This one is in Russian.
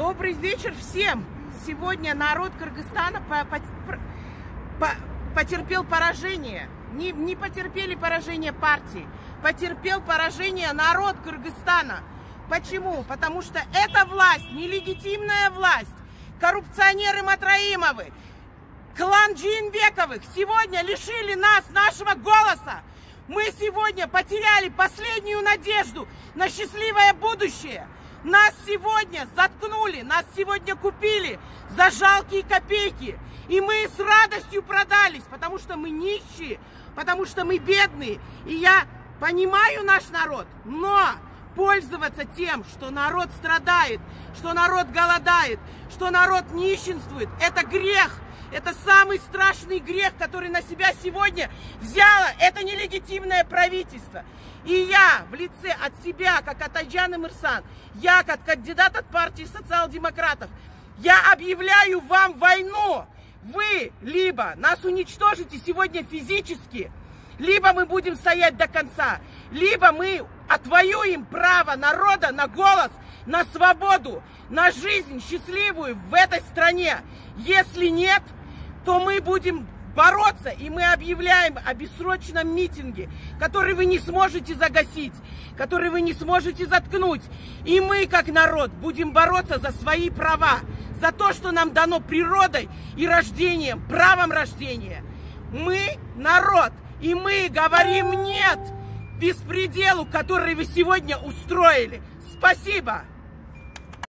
Добрый вечер всем! Сегодня народ Кыргызстана потерпел поражение. Не потерпели поражение партии, потерпел поражение народ Кыргызстана. Почему? Потому что эта власть, нелегитимная власть, коррупционеры Матраимовы, клан Джейнбековых сегодня лишили нас нашего голоса. Мы сегодня потеряли последнюю надежду на счастливое будущее. Нас сегодня заткнули, нас сегодня купили за жалкие копейки. И мы с радостью продались, потому что мы нищие, потому что мы бедные. И я понимаю наш народ, но пользоваться тем, что народ страдает, что народ голодает, что народ нищенствует, это грех. Это самый страшный грех, который на себя сегодня взяло это нелегитимное правительство. И я в лице от себя, как от Айджан Эмирсан, я как кандидат от партии социал-демократов, я объявляю вам войну. Вы либо нас уничтожите сегодня физически, либо мы будем стоять до конца, либо мы отвоюем право народа на голос, на свободу, на жизнь счастливую в этой стране. Если нет, то мы будем бороться, и мы объявляем о бессрочном митинге, который вы не сможете загасить, который вы не сможете заткнуть. И мы, как народ, будем бороться за свои права, за то, что нам дано природой и рождением, правом рождения. Мы народ, и мы говорим «нет» беспределу, который вы сегодня устроили. Спасибо!